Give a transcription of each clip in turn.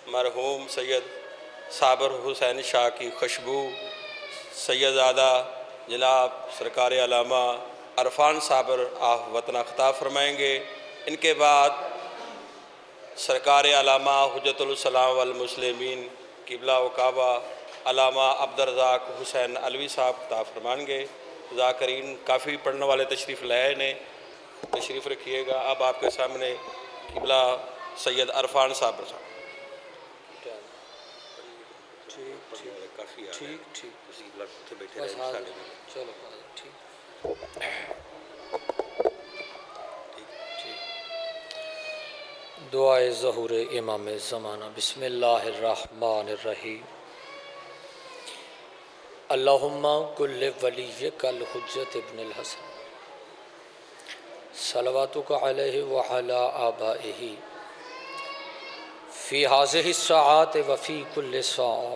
مرحوم سید صابر حسین شاہ کی خوشبو سیدزادہ جناب سرکار علامہ عرفان صابر آف وطن خطاب فرمائیں گے۔ ان کے بعد سرکار علامہ حجت الاسلام والمسلمین قبلہ و کعبہ علامہ عبدالرزاق حسین علوی صاحب خطاب فرمائیں گے۔ ذاکرین کافی پڑھنے والے تشریف لائے نے، تشریف رکھیے گا۔ اب آپ کے سامنے قبلہ سید عرفان صاحب دعائے ظہور امام زمانہ۔ بسم اللہ الرحمن الرحیم۔ اللہم کل ولیک الحجت ابن الحسن صلواتک علیہ وعلی آبائہ فی ہذہ الساعات وفی کل ساعہ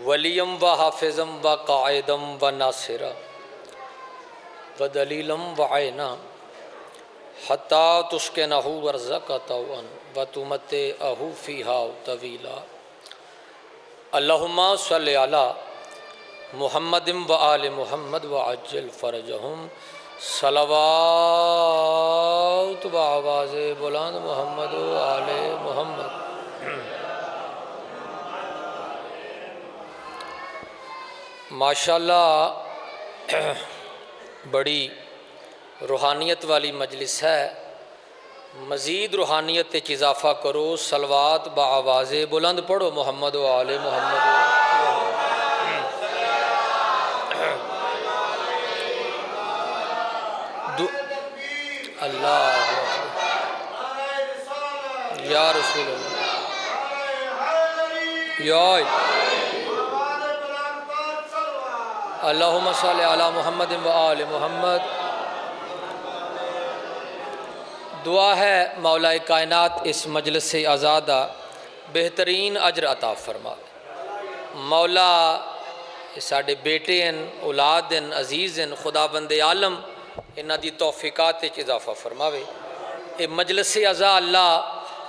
ولیم و حافظم و قائدم و ناصرہ و دلیلم و عینا حتی تسکنہ ورزقتہ و تمتعہ فیہا طویلا۔ اللہم صلی علی محمد و آل محمد و عجل فرجہم صلوات و آواز بلند محمد و آل محمد۔ ماشاءاللہ بڑی روحانیت والی مجلس ہے، مزید روحانیت وچ اضافہ کرو، صلوات با آواز بلند پڑھو محمد و آل محمد۔ اللہ یا رسول اللہ یا اللہم صلی علی محمد و آل محمد۔ دعا ہے مولا کائنات اس مجلس سے آزادہ بہترین اجر عطا فرمائے۔ مولا ساڈے بیٹے ہیں، اولاد ہیں، عزیز ہیں، خدا بند عالم انہاں دی توفیقات وچ اضافہ فرماوے۔ اے مجلس عزا اللہ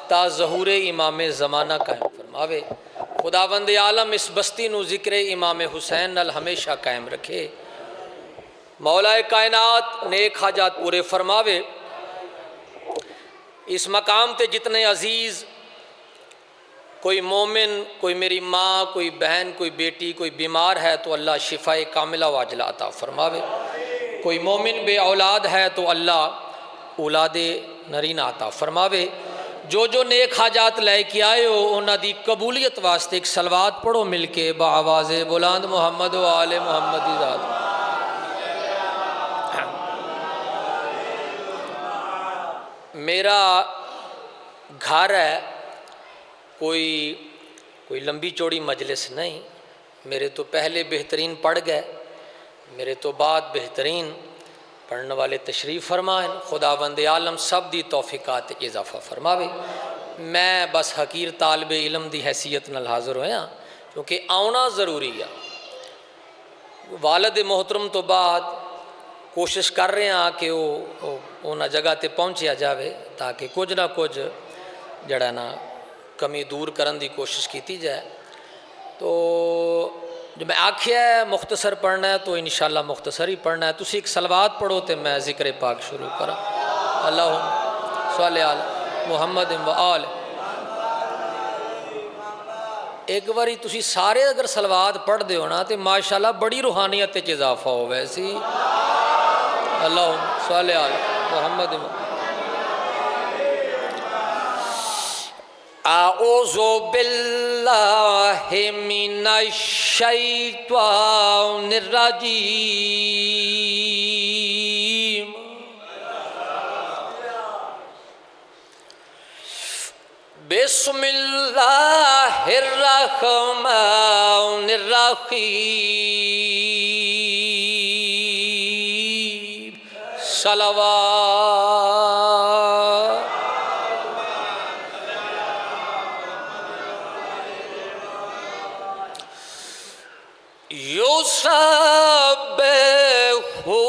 تا ظہور امام زمانہ قائم فرماوے۔ خدا بند عالم اس بستی نو ذکر امام حسین نال ہمیشہ قائم رکھے۔ مولا کائنات نیک حاجات پورے فرماوے۔ اس مقام تے جتنے عزیز، کوئی مومن، کوئی میری ماں، کوئی بہن، کوئی بیٹی، کوئی بیمار ہے تو اللہ شفائے کاملہ واجلہ عطا فرماوے۔ کوئی مومن بے اولاد ہے تو اللہ اولاد نرینہ عطا فرماوے۔ جو نیک حاجات لے کے آئے ہو انہاں دی قبولیت واسطے ایک صلوات پڑھو مل کے بآواز بلند محمد و آل محمد دی ذات۔ میرا گھر ہے، کوئی لمبی چوڑی مجلس نہیں، میرے تو پہلے بہترین پڑھ گئے، میرے تو بعد بہترین پڑھنے والے تشریف فرمائیں۔ خداوند عالم سب دی توفیقات اضافہ فرماوے۔ میں بس حقیر طالب علم دی حیثیت نال حاضر ہویا کیونکہ آنا ضروری ہے۔ والد محترم تو بعد کوشش کر رہے ہیں کہ وہ انہاں جگہ تے پہنچیا جاوے تاکہ کچھ نہ کچھ جڑا نا کمی دور کرن دی کوشش کیتی جائے۔ تو جو میں آکھیا ہے مختصر پڑھنا ہے تو انشاءاللہ مختصر ہی پڑھنا ہے۔ تسی ایک صلوات پڑھو تے میں ذکر پاک شروع کرا۔ اللہم صلی علی محمد و آل۔ ایک باری تسی سارے اگر صلوات پڑھ دے ہونا تے ماشاءاللہ بڑی روحانیت وچ اضافہ ہو ویسی۔ اللہم صلی علی محمد و اعوذ باللہ من الشیطان الرجیم۔ بسم اللہ الرحمن الرحیم۔ صلوات۔ یسبح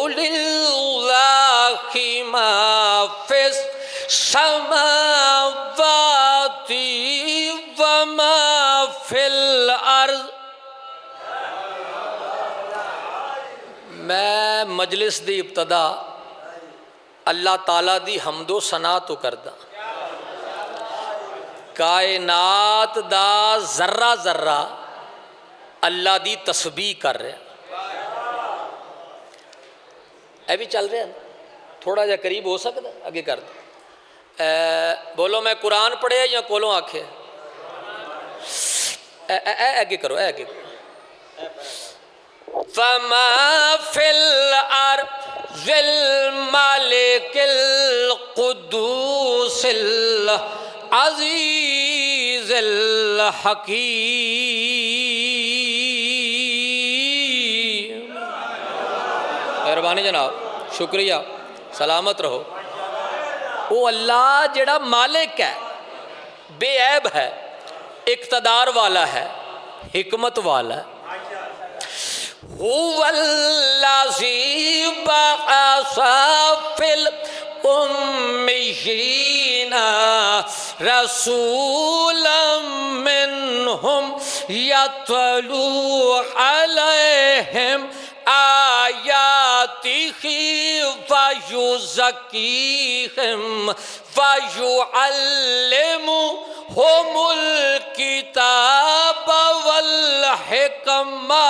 للہ ما فی السماوات وما فی الارض. میں مجلس دی ابتدا اللہ تعالیٰ دی حمد و ثنا تو کردا. کائنات دا ذرہ ذرہ اللہ دی تسبیح کر رہا. اے بھی چل رہا ہے تھوڑا جا قریب ہو سکتا ہے آگے کر دیں. بولو میں قرآن پڑھے یا کولوں آکھے؟ آگے کرو آگے کرو. فما فی الارض الملک القدوس العزیز الحکیم. مہربانی جناب، شکریہ، سلامت رہو. وہ اللہ جڑا مالک ہے، بے عیب ہے، اقتدار والا ہے، حکمت والا ہے. هو الذی بعث فی الأمیین رسولا منہم یتلو علیہم آیاتہ ویزکیہم ویعلمہم الکتاب والحکمہ.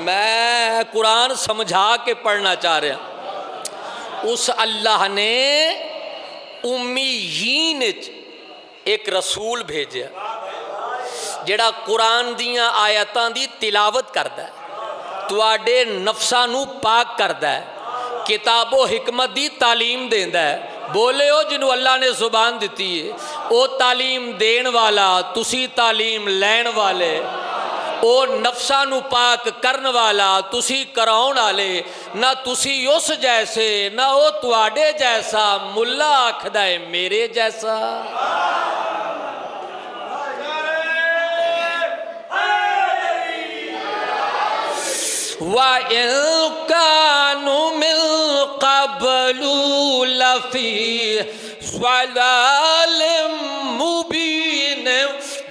میں قرآن سمجھا کے پڑھنا چاہ رہا. اس اللہ نے امیین ایک رسول بھیجا جڑا قرآن دیاں آیاتاں دی تلاوت کردا ہے، تواڈے نفساں نو پاک کردا ہے، کتاب و حکمت دی تعلیم دیندا ہے. بولے ہو جنہوں اللہ نے زبان دیتی ہے، او تعلیم دین والا، تسی تعلیم لین والے. او نفساں نو پاک کرن والا، تسی کراؤن والے. نہ تسی اس جیسے نہ او تواڈے جیسا. ملا آکھدا ہے میرے جیسا. وَإِن كَانُوا مِن قَبْلُ لَفِي ضَلَالٍ مُبِينٍ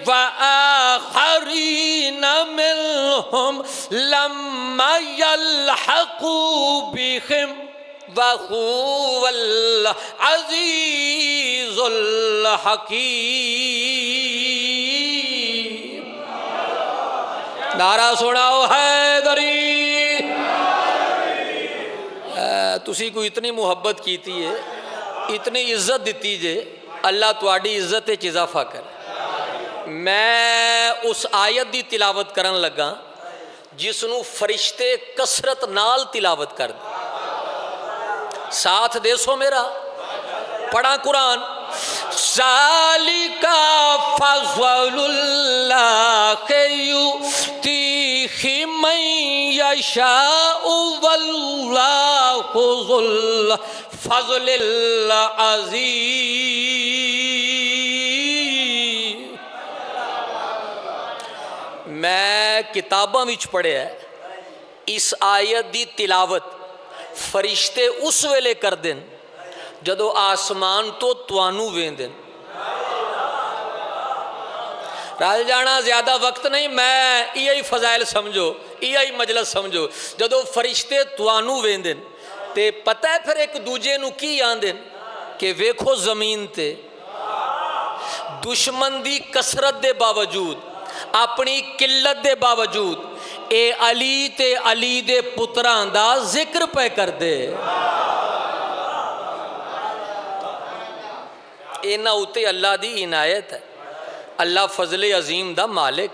وَآخَرِينَ مِنْهُمْ لَمَّا يَلْحَقُوا بِهِمْ وَهُوَ الْعَزِيزُ الْحَكِيمُ. نعرہ سناؤ حیدری. تسی کوئی اتنی محبت کیتی ہے، اتنی عزت دیتی جے، اللہ تواڈی عزت وچ اضافہ کرے. میں اس آیت دی تلاوت کرن لگا جس نو فرشتے کثرت نال تلاوت کر دے. ساتھ دے سو میرا، پڑھا قرآن. ذالک فضل اللہ یؤتیہ من یشاء واللہ ذو الفضل العظیم. میں کتاباں وچ پڑھیا ہے اس آیت دی تلاوت فرشتے اس ویلے کر دیں جدو آسمان تو توانو ویندن. رال جانا زیادہ وقت نہیں، میں یہی فضائل سمجھو، یہی مجلس سمجھو. جدو فرشتے توانو ویندن تے پتہ ہے پھر ایک دوجے نو کی آندن کہ ویکھو زمین تے دشمن دی کثرت دے باوجود، اپنی قلت دے باوجود اے علی تے علی دے پتراں دا ذکر پہ کر دے. اینا ہوتے اللہ دی عنایت ہے، اللہ فضل عظیم دا مالک.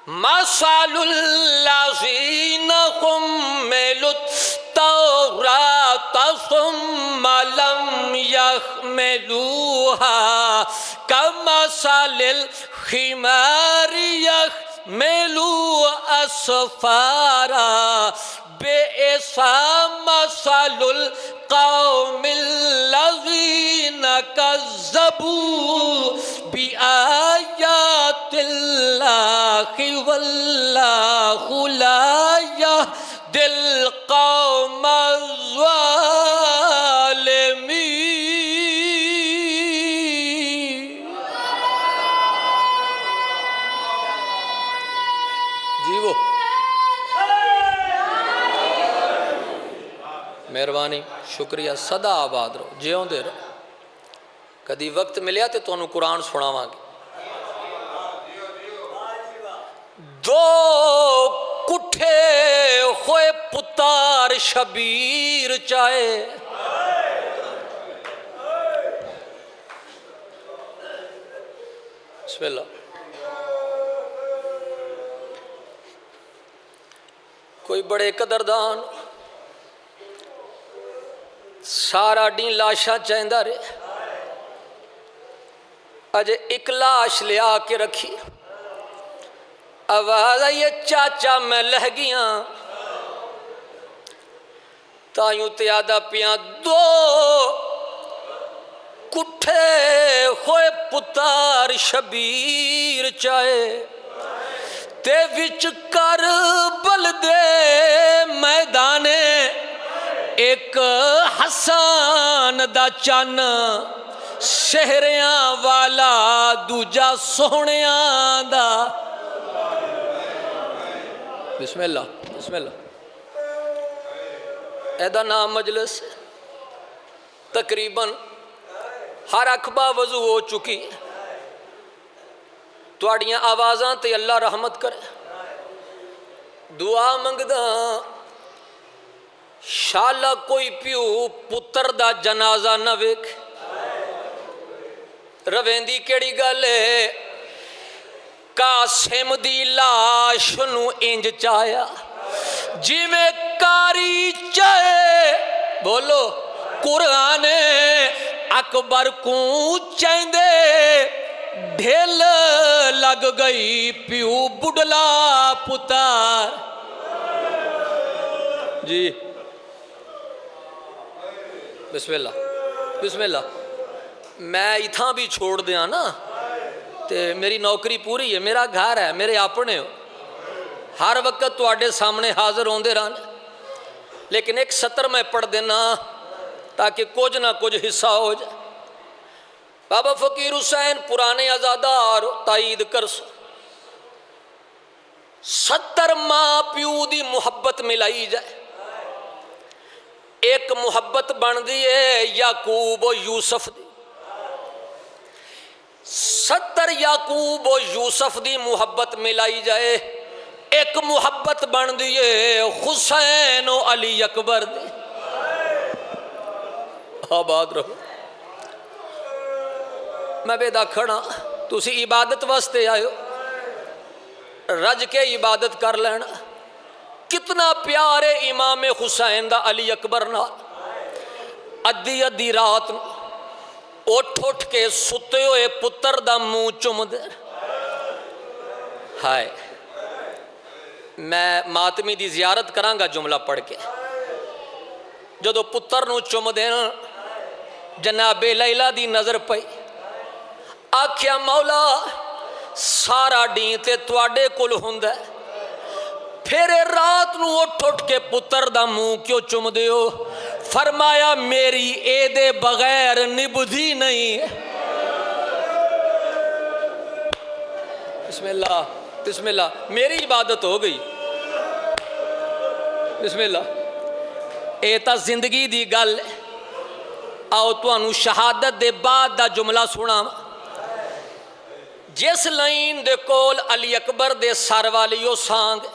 مثل الذین حملوا التوراۃ ثم لم يحملوها كمثل الحمار يحمل أسفارا بئس مثل القوم الذين كذبوا بآيات الله والله لا يهدي القوم مہربانی شکریہ سدا آباد رہو جیوندے رہو کدی وقت ملیا تو تمہیں قرآن سناواں گے دو کٹھے ہوئے پتار شبیر چائے بسم اللہ کوئی بڑے قدردان سارا ڈین لاشا چاہندہ رہے اجے ایک لاش لیا کے رکھی آواز آئی چاچا میں لہ گیاں تائیوں تیادہ پیاں دو کٹھے ہوئے پتار شبیر چائے تے وچ کربل دے میدانے ایک حسان دا چن شہریاں والا دوجا سونیاں دا بسم اللہ بسم اللہ ایدہ نام مجلس تقریباً ہر اکبہ وضو ہو چکی تواڑیاں آوازاں تے اللہ رحمت کرے دعا منگدہ شالا کوئی پیو پتر دا جنازہ نہ ویک رویندی کیڑی گلے قاسم دی لاش نو انج چایا جی میں کاری چاہے بولو قرآن اکبر کو چاہندے ڈھیل لگ گئی پیو بڑلا پتار جی بسم اللہ بسم اللہ میں اتھاں بھی چھوڑ دیا نا تے میری نوکری پوری ہے میرا گھر ہے میرے اپنے ہو ہر وقت تواڈے سامنے حاضر ہوندے رہنے لیکن ایک سطر میں پڑھ دینا تاکہ کچھ نہ کچھ حصہ ہو جائے بابا فقیر حسین پرانے ازادار تائید کر سو 70 ماں پیو دی محبت ملائی جائے ایک محبت بن دی ہے یعقوب و یوسف دی 70 یعقوب و یوسف دی محبت ملائی جائے ایک محبت بن دی ہے حسین و علی اکبر دی آباد رہو میں بیدہ کھڑا تسی عبادت واسطے آئے ہو رج کے عبادت کر لینا کتنا پیارے امام حسین دا علی اکبر نا ادھی ادھی رات اٹھ اٹھ کے ستے ہوئے پتر دا منہ چم دے ہائے میں ماتمی دی زیارت کرانگا جملہ پڑھ کے جدو پتر نو چم دینا جناب لیلہ دی نظر پئی آکھیا مولا سارا ڈین تے تواڈے کول ہوندا ہے پھر رات نو اٹھ اٹھ کے پتر دا منہ کیوں چم دیو فرمایا میری اے دے بغیر نبدھی نہیں بسم اللہ بسم اللہ میری عبادت ہو گئی بسم اللہ اے تا زندگی دی گل آؤ توانو شہادت دے بعد دا جملہ سنا جس لائن دے کول علی اکبر دے سر والیو سانگ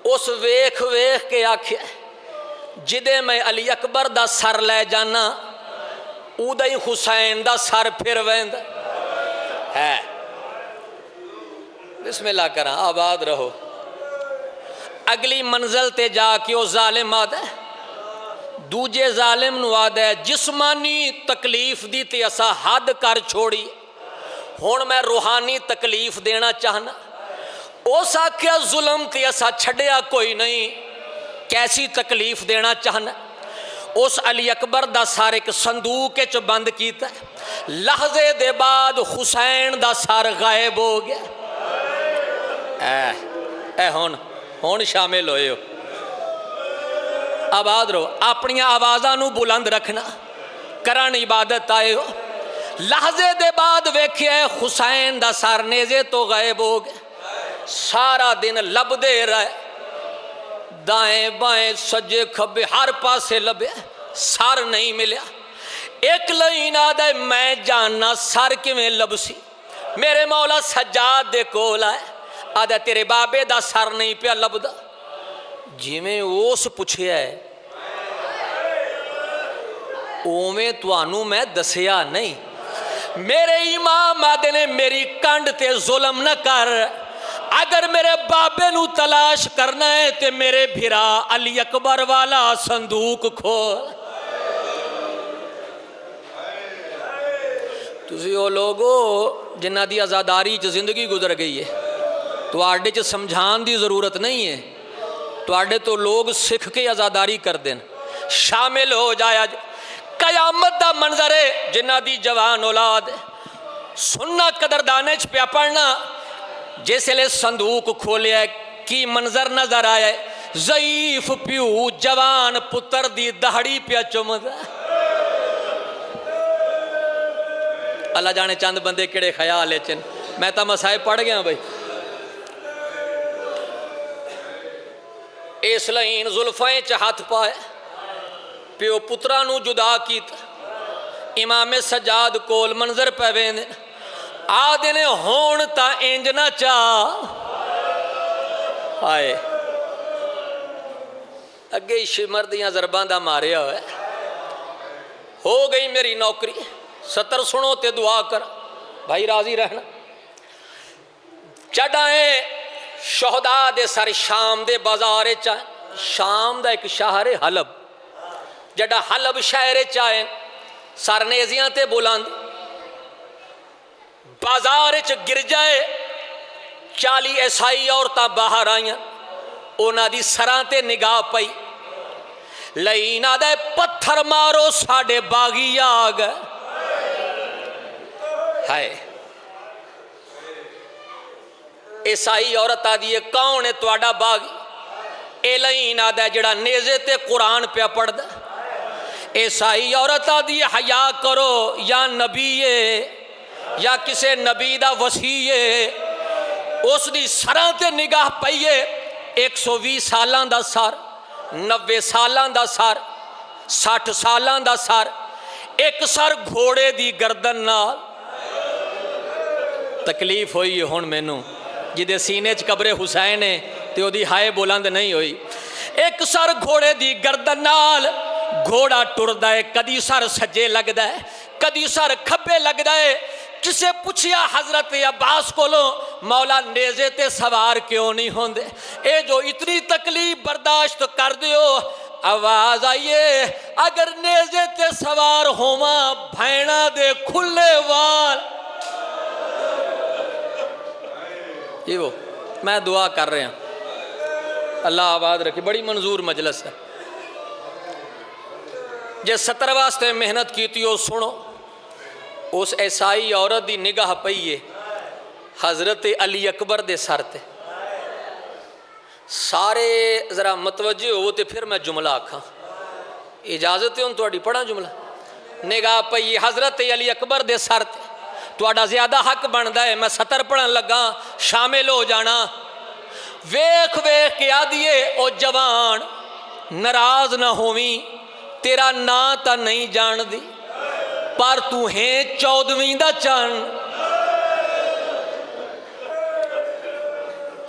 اس ویکھ ویکھ کے آکھیا جدے میں علی اکبر دا سر لے جانا او دا ہی حسین دا سر پھر ویند ہے بسم اللہ کرا آباد رہو اگلی منزل تے جا کے او ظالم آدھے دوجے ظالم نو آدھے جسمانی تکلیف دی تے اسا حد کر چھوڑی ہون میں روحانی تکلیف دینا چاہنا اس آکھیا ظلم تے اسا چھڑیا کوئی نہیں کیسی تکلیف دینا چاہنا اس علی اکبر دا سار ایک صندوق چ بند کیتا ہے لحظے دے بعد حسین دا سار غائب ہو گیا اے ہون شامل ہوئے ہو آباد رہو اپنی آوازاں نو بلند رکھنا کرن عبادت آئے ہو لحظے دے بعد ویکھے حسین دا سار نیزے تو غائب ہو گئے سارا دن لب دے رہے دائیں بائیں سجے کھبے ہر پاسے لبے سر نہیں ملیا ایک لائن آدھے میں جاننا سر کیویں لبسی میرے مولا سجاد دے کول آئے آدھے تیرے بابے دا سر نہیں پیا لبدا جی میں اس پوچھے ہے اومیں توانوں میں دسیا نہیں میرے امام آدھے نے میری کنڈ تے ظلم نہ کر اگر میرے بابے نو تلاش کرنا ہے تے میرے بھرا علی اکبر والا صندوق کھول تسی وہ لوگو جنہ دی آزاداری چ زندگی گزر گئی ہے تو آڈے چ سمجھان دی ضرورت نہیں ہے تو آڈے تو لوگ سکھ کے آزاداری کر دیں شامل ہو جایا قیامت دا منظر ہے جنہ دی جوان اولاد سننا قدردانے چ پیا پڑھنا جیسے لے صندوق کھولیا ہے کی منظر نظر آیا ہے ضعیف پیو جوان پتر دی دہڑی پیا چمد اللہ جانے چند بندے کڑے خیال ہے چن میں تا مسائب پڑھ گیا بھائی اس لائن زلفائیں چاہت پائے پیو پترانو جدا کیت امام سجاد کول منظر پہ ویندے آدھے نے ہون تا انج نہ چاہ آئے اگے شمر دیاں ضربان دا ماریا ہوئے ہو گئی میری نوکری ستر سنو تے دعا کر بھائی راضی رہنا چڑھائیں شہداء دے سر شام دے بازارے چاہیں شام دا ایک شہر حلب جڑا حلب شہر چاہیں سر نیزیاں تے بلند بازار چ گر جائے 40 عیسائی عورتاں باہر آئیاں اونا دی سراں تے نگاہ پئی لئین آدھے پتھر مارو ساڑے باغی آگ ہائے عیسائی عورت آدھی کون ہے تواڈا باغی اے لئین آدھے جڑا نیزے تے قرآن پہ پڑھ دا عیسائی عورت آدھی حیا کرو یا نبی یا کسے نبی دا وسیع اس دی سراں تے نگاہ پئیے 120 سالاں دا سر 90 سالاں دا سر 60 سالاں دا سر ایک سر گھوڑے دی گردن نال تکلیف ہوئی ہون مینوں جدے سینے چ قبر حسین ہے تے او دی ہائے بلند نہیں ہوئی ایک سر گھوڑے دی گردن نال گھوڑا ٹردا ہے کدی سر سجے لگدا ہے کدی سر کھبے لگدا ہے کسے پوچھیا حضرت عباس کو لو مولا نیزے تے سوار کیوں نہیں ہوندے اے جو اتنی تکلیف برداشت کر دیو آواز آئیے اگر نیزے تے سوار ہوما بھینا دے کھلے وال یہ وہ میں دعا کر رہے ہیں اللہ آباد رکھے بڑی منظور مجلس ہے جے 70 واسطے محنت کیتی ہو سنو اس عیسائی عورت دی نگاہ پئیے حضرت علی اکبر دے سر تے سارے ذرا متوجہ ہو تے پھر میں جملہ آکھاں اجازت ہے ان توڑی پڑھا جملہ نگاہ پئیے حضرت علی اکبر دے سر تے توڑا زیادہ حق بندا ہے میں 70 پڑھن لگا شامل ہو جانا ویکھ ویکھ کے آدھیے او جوان ناراض نہ ہوویں تیرا نا تا نہیں جان دی پر تو ہیں 14ویں دا چن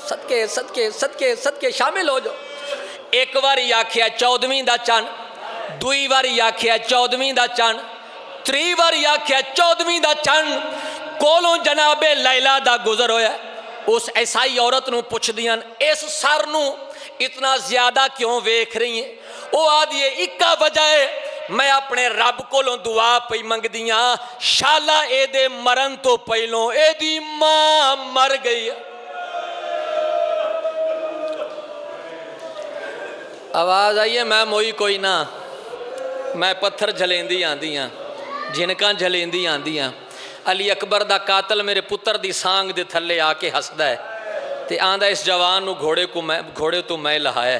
صدقے صدقے صدقے صدقے شامل ہو جو ایک واری آکھیا 14ویں دا چن دوئی واری آکھیا 14ویں دا چن تری واری آکھیا 14ویں دا چن کولوں جناب لیلہ دا گزر ہویا اس عیسائی عورت نو پوچھ دیاں اس سر نو اتنا زیادہ کیوں ویکھ رہی ہیں او آدھیے اکا وجہ ہے میں اپنے رب کو لوں دعا پئی منگ دیاں شالا اے دے مرن تو پہلوں اے دی ماں مر گئی آواز آئیے میں موئی کوئی نہ میں پتھر جھلیندی آندیاں جھنکاں جھلیندی آندیاں علی اکبر دا قاتل میرے پتر دی سانگ دے تھلے آ کے ہسدا ہے تے آندا اس جوان نو گھوڑے تو میں لہایا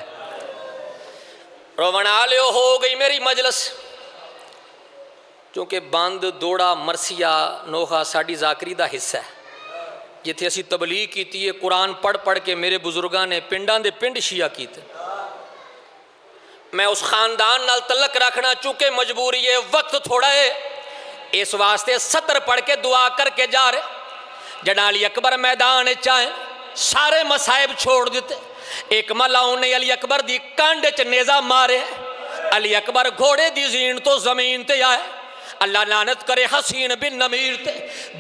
رونا لیو ہو گئی میری مجلس چونکہ بند دوڑا مرسیہ نوخا ساڑی ذاکری دا حصہ ہے جتھے اسی تبلیغ کیتی ہے قرآن پڑھ پڑھ کے میرے بزرگاں نے پنڈاں دے پنڈ شیعہ کیتے میں اس خاندان نال تعلق رکھنا چونکہ مجبوری ہے، وقت تھوڑا ہے، اس واسطے سطر پڑھ کے دعا کر کے جا رہے۔ جنا علی اکبر میدان چاہیں سارے مسائب چھوڑ دیتے، ایک ملاؤں نے علی اکبر دی کانڈے چ نیزہ مارے، علی اکبر گھوڑے دی زین تو زمین تے آئے، اللہ لعنت کرے حسین بن نمیر تے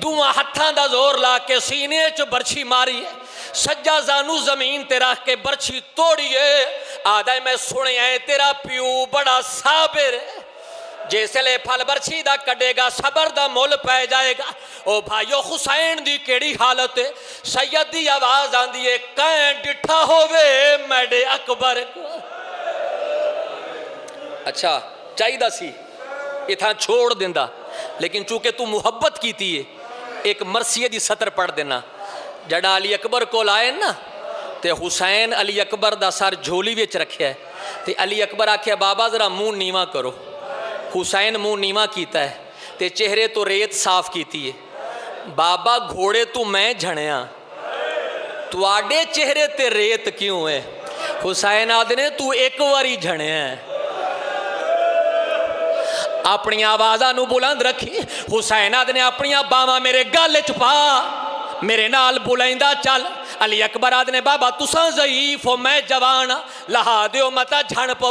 دوہاں ہتھاں دا زور لا کے سینے چ برچھی ماری ہے، سجا زانو زمین تے رکھ کے برچھی توڑی ہے، آدھا میں سنے ہیں تیرا پیو بڑا صابر ہے، جیسے لے پھل برچھی دا کڈے گا صبر دا مول پہ جائے گا۔ او بھائیو حسین دی کیڑی حالت ہے، سید دی آواز آندی ہے کہیں ڈٹھا ہوئے میڈے اکبر کو۔ اچھا چاہی دا سی اتھا چھوڑ دیندہ، لیکن چونکہ تو محبت کی تھی ایک مرثیے دی سطر پڑھ دینا۔ جڑا علی اکبر کو لائے نا تے حسین علی اکبر دا سر جھولی وچ رکھیا ہے تے علی اکبر آکھیا بابا ذرا منہ نیواں کرو، حسین منہ نیواں کیتا ہے تے چہرے تو ریت صاف کیتی ہے، بابا گھوڑے تو میں جھڑیاں تو آڈے چہرے تے ریت کیوں ہے؟ حسین آدھنے تو ایک واری جھڑے ہیں، اپنی آوازاں نو بلند رکھی، حسین آدھنے اپنی باواں میرے گل چپا میرے نال بلائندہ چل، علی اکبر آدھنے بابا تساں ضعیف ہو میں جوان لہا دیو متا جھن پو،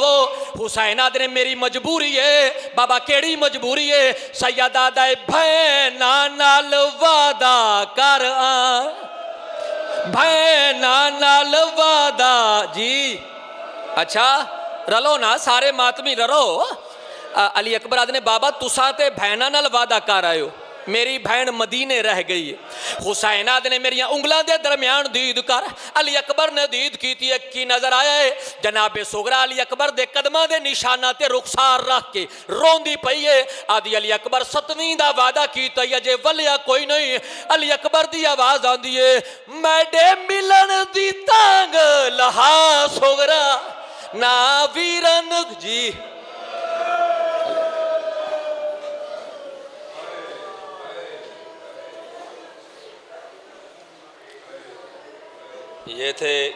حسین آدھنے میری مجبوری ہے، بابا کیڑی مجبوری ہے؟ سید آدھے بھینا نال وعدہ کر آن، بھینا نال وعدہ جی، اچھا رلو نا سارے ماتمی رلو۔ علی اکبر آدھنے بابا تساں تے بھینا نال وعدہ کر آئے ہو، میری بہن مدینے رہ گئی ہے۔ حسین آدھنے میری انگلاں دے درمیان دید کر، علی اکبر نے دید کیتی ہے، کی نظر آیا ہے جناب صغرا علی اکبر دے قدمہ دے نشانہ تے رخسار رکھ کے روندی پئی ہے، آدھی علی اکبر ستویں دا وعدہ کیتا ہے جے ولیا کوئی نہیں، علی اکبر دی آواز آندی ہے میڈے ملن دی تانگ لہا صغرا نا ویرن جی۔ یہ تھے